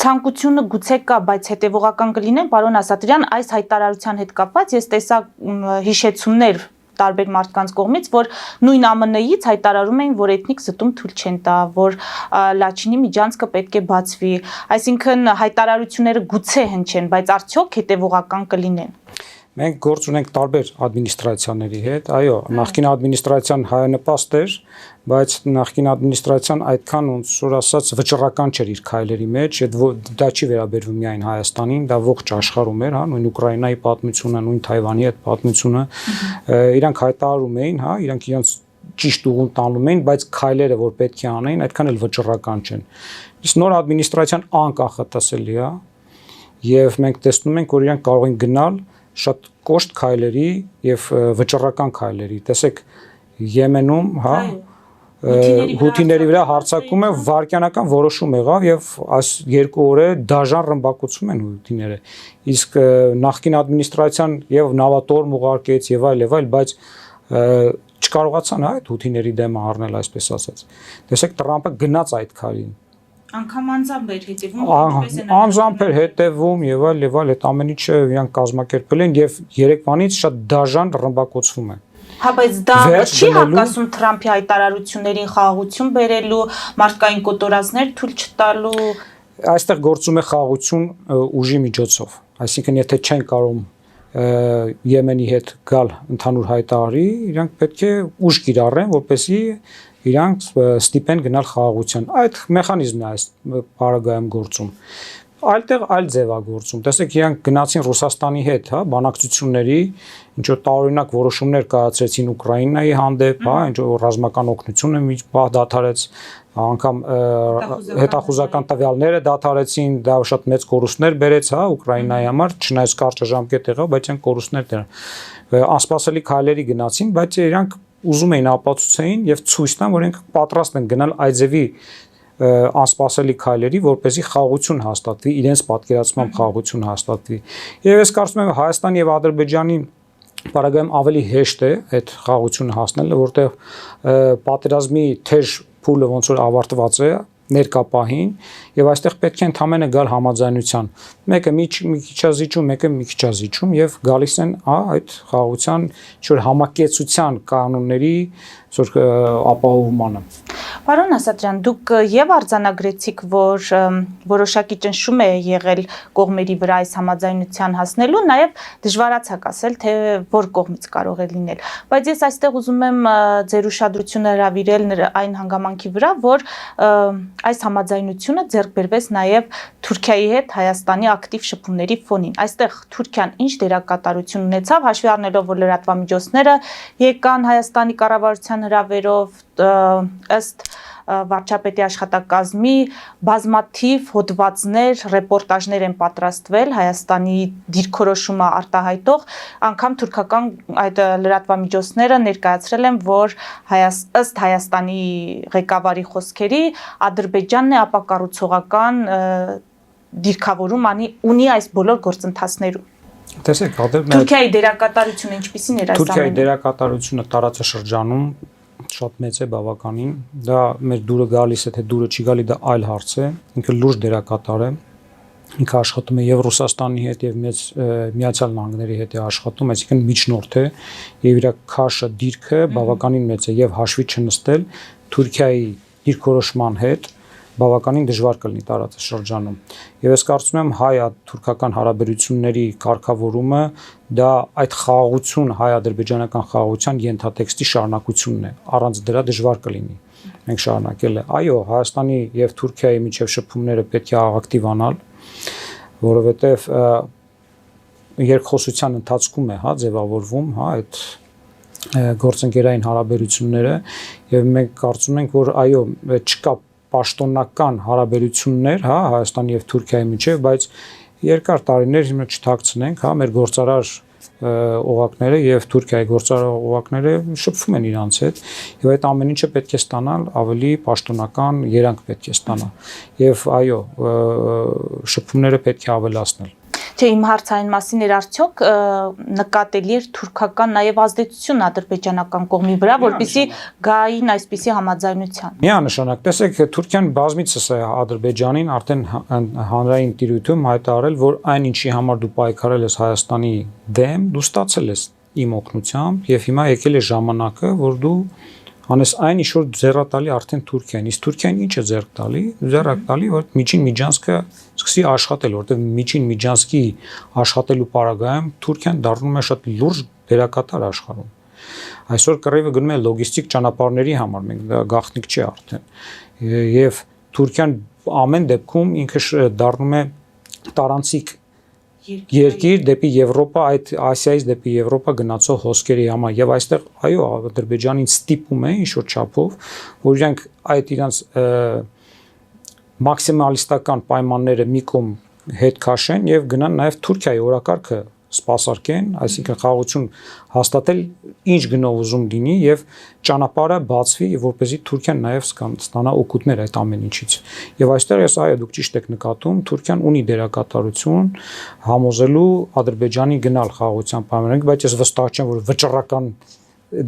ցանկությունը գուցե կա, բայց հետևողական կլինեն, պարոն Ասատրյան, այս հայտարարության հետ կապված ես տեսա հիշեցումներ տարբեր մարդկանց կողմից, որ նույն ԱՄՆ-ից հայտարարում էին, որ էթնիկ զտում թույլ չեն տա, որ Լաչինի միջանցքը պետք է բացվի, այսինքն հայտարարությունները գուցե հնչեն, բայց արդյոք հետևողական կլինեն։ Մենք գործ ունենք տարբեր ադմինիստրացիաների հետ, այո, նախկին ադմինիստրացիան հայանպաստ էր, բայց նախկին ադմինիստրացիան այդքան ոնց որ ասած վճռական չէր իր քայլերի մեջ, դա չի վերաբերվում միայն Հայաստանին, դա ողջ աշխարհում էր, հա, նույն Ուկրաինայի պատմությունը, նույն Թայվանի հետ պատմությունը, իրանք հայտարարում էին, հա, իրանք իրենց ճիշտ ուղուն տանում էին, բայց քայլերը, որ պետք է անեին, այդքան էլ վճռական չեն։ Իսկ նոր ադմինիստրացիան անկախատեսելի է, եւ մենք տեսնում ենք, որ իրանք կարող են գնալ շատ կոշտ քայլերի եւ վճռական քայլերի։ Տեսեք, Եմենում, հա, հութիների վրա հարձակումը վարկյանական որոշում եղավ եւ այս 2 օրը դաժան ռմբակոծում են հութիները։ Իսկ նախկին ադմինիստրացիան եւ նավատորմ ուղարկեց եւ այլ, բայց չկարողացան այդ հութիների դեմ առնել, այսպես ասած։ Տեսեք, Տրամպը գնաց այդ քայլին։ Անկամ անձամբ էր հետևում, անձամբ էր հետևում եւ այլ, այդ ամեն ինչը իրանք կազմակերպել են եւ երեկվանից շատ դաժան ռմբակոծվում է։ Հա, բայց դա չի հակասում Թրամփի հայտարարություններին խաղաղություն բերելու, մարդկային կոտորածներ թույլ չտալու։ Այստեղ գործում է խաղաղություն ուժի միջոցով, այսինքն եթե չեն կարող Եմենի հետ գալ ընդհանուր հայտարարի, իրանք պետք է ուժ կիրառեն, որպեսզի իրանք ստիպեն գնալ խաղաղության։ Այդ մեխանիզմն է այս պարագայում գործում։ Այլտեղ այլ ձև է գործում։ Տեսեք, իրանք գնացին Ռուսաստանի հետ, հա, բանակցությունների, ինչ որ տարօրինակ որոշումներ կայացրեցին Ուկրաինայի հանդեպ, հա, ինչ որ ռազմական օգնությունը մի պահ դադարեց, անգամ հետախուզական տվյալները դադարեցին, դա շատ մեծ կորուստներ բերեց, հա, Ուկրաինայի համար, չնայած կարճ ժամկետ եղավ, բայց այն կորուստներ դրան։ Անսպասելի քայլերի գնացին, բայց իրանք ուզում էին ապացուցեին եւ ցույց տան, որ իրենք պատրաստ են գնալ այդ ձևի անսպասելի քայլերի, որպեսզի խաղաղություն հաստատվի, իրենց պատկերացմամբ խաղաղություն հաստատվի։ Եվ ես կարծում եմ Հայաստանի եւ Ադրբեջանի պարագայում ավելի հեշտ է այդ խաղաղությունը հասնելը, որտեղ պատերազմի թեժ փուլը ոնց որ ավարտված է ներկա պահին եւ այստեղ պետք է ընդամենը գալ համաձայնության։ Մեկը մի քիչ զիջում, մեկը մի քիչ զիջում եւ գալիս են այդ խաղաղության ինչ-որ համակեցության կանոնների ապահովմանը։ Պարոն Ասատրյան, դուք եւ արձանագրեցիք, որ որոշակի ճնշում է եղել կողմերի վրա այս համաձայնության հասնելու, նաեւ դժվարացաք ասել, թե որ կողմից կարող է լինել։ Բայց ես այստեղ ուզում եմ ձեր ուշադրությունը հրավիրել այն հանգամանքի վրա, որ այս համաձայնությունը ձեռք բերվեց նաեւ Թուրքիայի հետ Հայաստանի ակտիվ շփումների ֆոնին։ Այստեղ Թուրքիան ինչ դերակատարություն ունեցավ, հաշվի առնելով, որ լրատվամիջոցները եկան Հայաստանի կառավարության հրավերով, ըստ վարչապետի աշխատակազմի բազմաթիվ հոդվածներ, ռեպորտաժներ են պատրաստվել Հայաստանի դիրքորոշումը արտահայտող, անգամ թուրքական այդ լրատվամիջոցները ներկայացրել են, որ ըստ Հայաստանի ղեկավարի խոսքերի Ադրբեջանն է ապակառուցողական դիրքավորում ունի այս բոլոր գործընթացներում։ Տեսեք, Թուրքիայի դերակատարությունը ինչպիսին էր այս ամենը։ Թուրքիայի դերակատարությունը տարածաշրջանում շատ մեծ է բավականին, դա մեր դուրը գալիս է, թե դուրը չի գալի, դա այլ հարց է, ինքը լուրջ դերակատար է, ինքը աշխատում է եւ Ռուսաստանի հետ եւ Միացյալ Նահանգների հետ է աշխատում, այսինքն միջնորդ է եւ իր քաշը դիրքը բավականին մեծ է եւ հաշվի չնստել Թուրքիայի դիրքորոշման հետ բավականին դժվար կլինի տարածաշրջանում։ Եվ ես կարծում եմ հայ-թուրքական հարաբերությունների կարգավորումը դա այդ խաղաղություն, հայ-ադրբեջանական խաղաղության ենթատեքստի շարունակությունն է։ Առանց դրա դժվար կլինի մենք շարունակելը։ Այո, Հայաստանի եւ Թուրքիայի միջև շփումները պետք է ակտիվանալ, որովհետեւ երկխոսության ընթացքում է, ձևավորվում, այդ գործընկերային հարաբերությունները եւ մենք կարծում ենք, որ այո, չկա պաշտոնական հարաբերություններ, Հայաստանի եւ Թուրքիայի միջեւ, բայց երկար տարիներ հիմա չթաքցնենք, մեր գործարար օղակները եւ Թուրքիայի գործարար օղակները շփվում են իրանց հետ եւ այդ ամեն ինչը պետք է ստանալ ավելի պաշտոնական երանգ պետք է ստանա եւ այո, շփումները պետք է ավելացնել։ Չէ, իմ հարցը այն մասին էր արդյոք նկատելի էր թուրքական նաև ազդեցություն ադրբեջանական կողմի վրա, որպեսզի գային այսպիսի համաձայնության։ Միանշանակ, տեսեք, Թուրքիան բազմիցս է Ադրբեջանին արդեն հանրային տիրույթում հայտարարել, որ այն ինչի համար դու պայքարել ես Հայաստանի դեմ, դու ստացել ես իմ օգնությամբ եւ հիմա եկել է ժամանակը, որ դու անես այն ինչ որ ձեռատալի արդեն Թուրքիան, իսկ Թուրքիան ինչ է ձեռք տալի, որ միջին միջանցքը սկսի աշխատել, որտեղ միջին միջանցքի աշխատելու պարագայում Թուրքիան դառնում է շատ լուրջ դերակատար աշխարհում։ Այսօր կռիվը գնում է լոգիստիկ ճանապարհների համար, մենք դա գաղտնիք չի արդեն։ Եվ Թուրքիան ամեն դեպքում ինքը դառնում է տարանցիկ երկիր դեպի Եվրոպա, այդ Ասիայից դեպի Եվրոպա գնացող հոսքերի համար եւ այստեղ այո Ադրբեջանին ստիպում է ինչ որ չափով, որ իրանք այդ իրանց մաքսիմալիստական պայմանները մի կողմ հետ քաշեն եւ գնան նաեւ Թուրքիայի օրակարգը սպասարկեն, այսինքն խաղաղություն հաստատել ինչ գնով ուզում լինի եւ ճանապարհը բացվի, որպեսզի Թուրքիան նաեւ ստանա օգուտներ այդ ամեն ինչից։ Եվ այստեղ ես այո դուք ճիշտ եք նկատում, Թուրքիան ունի դերակատարություն համոզելու Ադրբեջանի գնալ խաղաղության պայմաններով, բայց ես վստահ չեմ, որ վճռական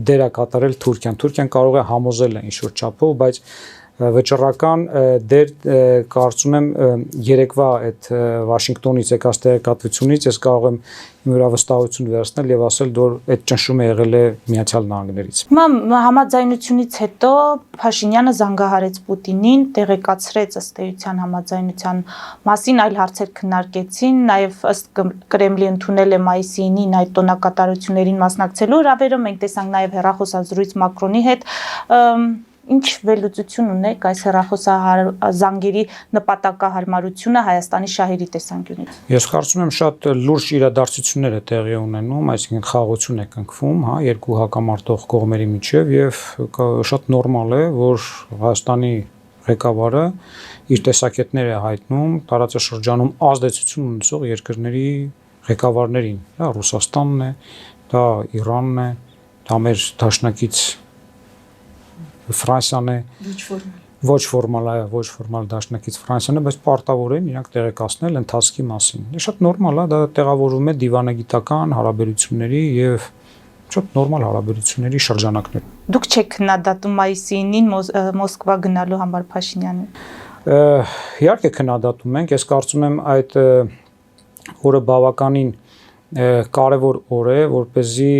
դերակատարել Թուրքիան կարող է համոզել ինչ որ չափով, բայց վճռական դեր կարծում եմ երեկվա այդ Վաշինգտոնից եկած տեղեկատվությունից ես կարող եմ իմ վստահություն վերցնել եւ ասել, որ այդ ճնշումը եղել է Միացյալ Նահանգներից։ Հիմա համաձայնությունից հետո Փաշինյանը զանգահարեց Պուտինին, տեղեկացրեց ըստ էության համաձայնության մասին, այլ հարցեր քննարկեցին, նաեւ ըստ Կրեմլի ընդունել է մայիսի 9-ին այդ տոնակատարություններին մասնակցելու հրավերը, մենք տեսանք նաեւ հեռախոսազրույց Մակրոնի հետ, Ինչ վերլուծություն ունեք այս հեռախոսազանգերի նպատակահարմարությունը Հայաստանի շահերի տեսանկյունից։ Ես կարծում եմ շատ լուրջ իրադարձություններ է տեղի ունենում, այսինքն խաղաղություն է կնքվում, հա, երկու հակամարտող կողմերի միջև եւ շատ նորմալ է, որ Հայաստանի ղեկավարը իր տեսակետները է հայտնում տարածաշրջանում ազդեցություն ունեցող երկրների ղեկավարներին, դա Ռուսաստանն է, դա Իրանն է, դա մեր դաշնակից Ֆրանսիան է ոչ ֆորմալ դաշնակից Ֆրանսիան է, բայց պարտավորեն իրանք տեղեկացնել ընթացքի մասին։ Շատ նորմալ է, դա տեղավորվում է դիվանագիտական հարաբերությունների եւ շատ նորմալ հարաբերությունների շրջանակներ։ Դուք չեք քննադատում մայիսի 9-ին Մոսկվա գնալու համար Փաշինյանին։ Իհարկե քննադատում ենք, ես կարծում եմ այդ օրը բավականին կարևոր օր է, որպեսզի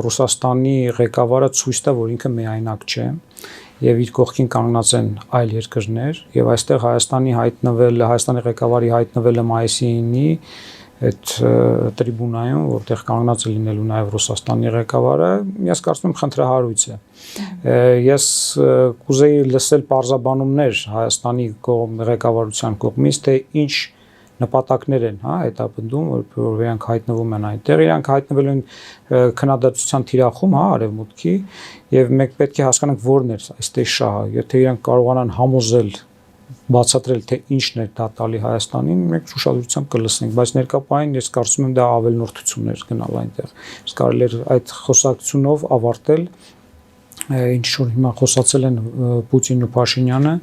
Ռուսաստանի ղեկավարը ցույց տա, որ ինքը միայնակ չէ եւ իր կողքին կանգնած են այլ երկրներ եւ այստեղ Հայաստանի ղեկավարի հայտնվելը մայիսի 9-ի այդ տրիբունայում, որտեղ կանգնած է լինելու նաեւ Ռուսաստանի ղեկավարը, ես կարծում եմ խնդրահարույց է։ Ես կուզեի լսել պարզաբանումներ Հայաստանի ղեկավարության կողմից, թե ինչ նպատակներ են, հա, հետապնդում, որ իրանք հայտնվում են այնտեղ, իրանք հայտնվել են քննադատության թիրախում, հա, արևմուտքի, եւ մենք պետք է հասկանանք որն է այստեղ շահը, եթե իրանք կարողանան համոզել, բացատրել, թե ինչն է դա տալի Հայաստանին, մենք ուշադրությամբ կլսենք, բայց ներկայապային ես կարծում եմ դա ավելնորդություններ գնալ այնտեղ։ Իսկ կարելի է այդ խոսակցությունով ավարտել ինչ որ հիմա խոսացել են Պուտինն ու Փաշինյանը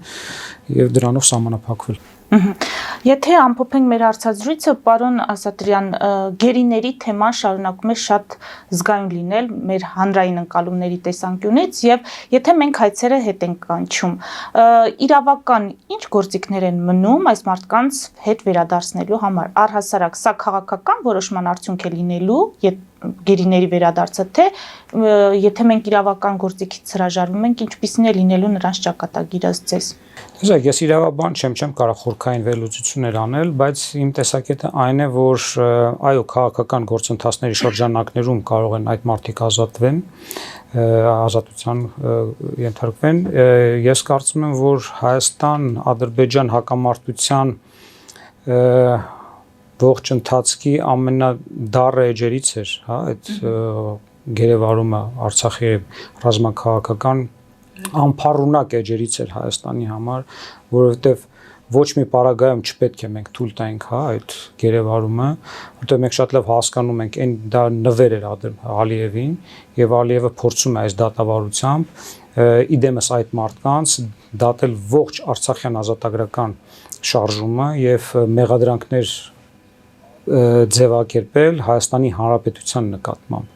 եւ դրանով սահմանափակվել։ Եթե ամփոփենք մեր հարցազրույցը, պարոն Ասատրյան, գերիների թեման շարունակում է շատ զգայուն լինել մեր հանրային ընկալումների տեսանկյունից եւ եթե մենք հայցերը հետ ենք կանչում, իրավական ինչ գործիքներ են մնում այս մարդկանց հետ վերադարձնելու համար, առհասարակ սա քաղաքական որոշման արդյունք է լինելու, գերիների վերադարձը, թե եթե մենք իրավական գործիքից հրաժարվում ենք, ինչպիսին է լինելու նրանց ճակատագիրը ձեզ։ Տեսեք, ես իրավաբան չեմ կարող խորքային վերլուծություններ անել, բայց իմ տեսակետը այն է, որ այո, քաղաքական գործընթացների շրջանակներում կարող են այդ մարդիկ ազատվեն, ազատության ենթարկվեն։ Ես կարծում եմ, որ Հայաստան-Ադրբեջան հակամարտության ողջ ընթացքի ամենադառը էջերից էր, հա, այդ գերեվարումը Արցախի ռազմաքաղաքական անփառունակ էջերից էր Հայաստանի համար, որովհետև ոչ մի պարագայում չպետք է մենք թույլ տայինք, հա, այդ գերեվարումը, որտեղ մենք շատ լավ հասկանում ենք, այն դա նվեր էր Ալիևին, եւ Ալիևը փորձում է այս դատավարությամբ իդեմս այդ մարդկանց դատել ողջ Արցախյան ազատագրական շարժումը եւ մեղադրանքներ ձևակերպել Հայաստանի Հանրապետության նկատմամբ։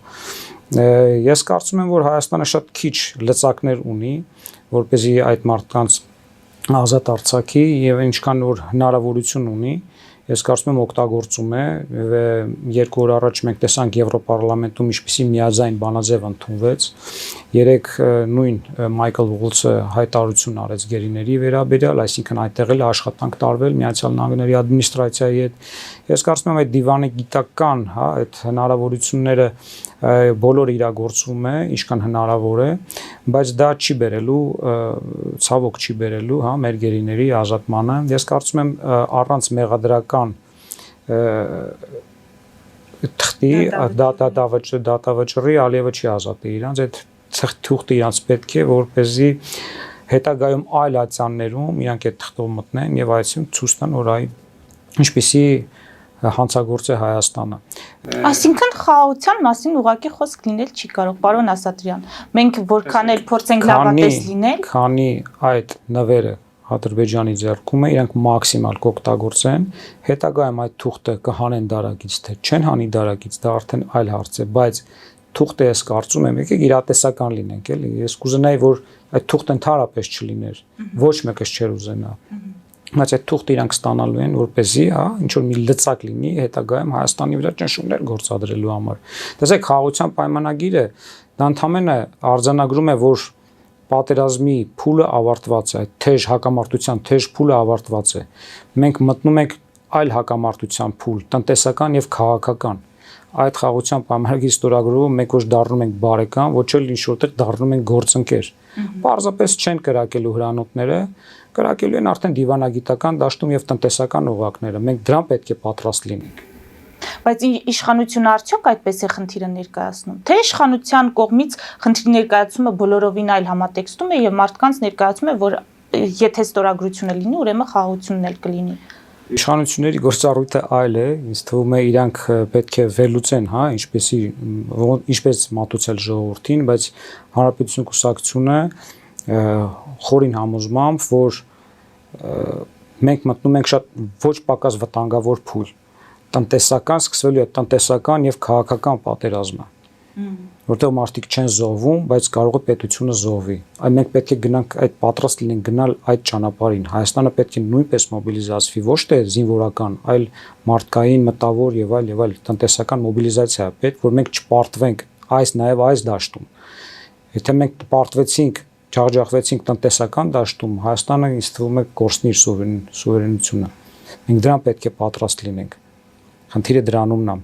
Ես կարծում եմ, որ Հայաստանը շատ քիչ լծակներ ունի, որպեսզի այդ մարդկանց ազատ արձակի եւ ինչքան որ հնարավորություն ունի, ես կարծում եմ օգտագործում է եւ 2 օր առաջ մենք տեսանք Եվրոպարլամենտում ինչպիսի միաձայն բանաձև ընդունվեց։ Երեք նույն Մայքլ Ուոլսը հայտարարություն արեց գերիների վերաբերյալ, այսինքն այդտեղ էլ աշխատանք տարվել Միացյալ Նահանգների ադմինիստրացիայի հետ։ Ես կարծում եմ այդ դիվանի գիտական, հա, այդ հնարավորությունները բոլորը իրագործվում է, ինչքան հնարավոր է, բայց դա չի բերելու, ցավոք չի բերելու, հա, մեր գերիների ազատմանը։ Ես կարծում եմ առանց մեղադրական թղթի դատավճռի Ալիևը չի ազատի իրանց, այդ թղթը իրանց պետք է, որպեսզի հետագայում այլ ատյաններում իրանք այդ թղթով մտնեն եւ այսինքն ցույց տան, որ այ ինչպիսի հանցագործ է Հայաստանը։ Այսինքն խաղաղության մասին ուղղակի խոսք լինել չի կարող, պարոն Ասատրյան։ Մենք որքան էլ փորձենք լավատես լինել, քանի այդ նվերը Ադրբեջանի ձեռքում է, իրանք մաքսիմալ կօգտագործեն, հետագայում այդ թուղթը կհանեն դարակից, թե չեն հանի դարակից, դա արդեն այլ հարց է, բայց թուղթը ես կարծում եմ, եկեք իրատեսական լինենք, էլի։ Ես կուզենայի, որ այդ թուղթը ընդհանրապես չլիներ, ոչ մեկս չէր ուզենա։ Բայց այդ թուղթը իրանք ստանալու են, որպեսզի, հա, ինչ որ մի լծակ լինի հետագայում Հայաստանի վրա ճնշումներ գործադրելու համար։ Տեսեք, խաղաղության պայմանագիրը դա ընդհանրապես արձանագրում է, որ պատերազմի փուլը ավարտված է, թեժ հակամարտության թեժ փուլը ավարտված է։ Մենք մտնում ենք այլ հակամարտության փուլ, տնտեսական եւ քաղաքական։ Այդ խաղաղության պայմանագրի ստորագրումը մենք ոչ դառնում ենք բարեկամ, ոչ էլ ինչ որտեղ դառնում ենք գործընկեր։ Պարզապես չեն կրակելու հրանոթները, կրակելու են արդեն դիվանագիտական դաշտում եւ տնտեսական օղակները։ Մենք դրան պետք է պատրաստ լինենք։ Բայց իշխանությունը արդյոք այդպես է խնդիրը ներկայացնում։ Թե իշխանության կողմից խնդրի ներկայացումը բոլորովին այլ համատեքստում է եւ մարդկանց ներկայացում է, որ եթե ստորագրությունը լինի, ուրեմն խաղաղությունն էլ կլինի։ Իշխանությունների գործառույթը այլ է, ինձ թվում է իրանք պետք է վերլուծեն, հա, ինչպես մատուցել ժողովրդին, բայց Հանրապետություն կուսակցությունը խորին համոզմամբ, որ մենք մտնում ենք շատ ոչ պակաս վտանգավոր փուլ, տնտեսական, սկսվելու է տնտեսական եւ քաղաքական պատերազմը, որտեղ մարդիկ չեն զոհվում, բայց կարող է պետությունը զոհվի։ Այ մենք պետք է գնանք այդ պատրաստ լինենք գնալ այդ ճանապարհին։ Հայաստանը պետք է նույնպես մոբիլիզացվի, ոչ թե զինվորական, այլ մարդկային, մտավոր եւ այլ տնտեսական մոբիլիզացիա պետք, որ մենք չպարտվենք նաեւ այս դաշտում։ Եթե մենք պարտվեցինք, ջախջախվեցինք տնտեսական դաշտում, Հայաստանը ինձ թվում է կորցնի իր սուվերենությունը։ Մենք դրան պետք է պատրաստ լինենք։ Խնդիրը դրանումն է։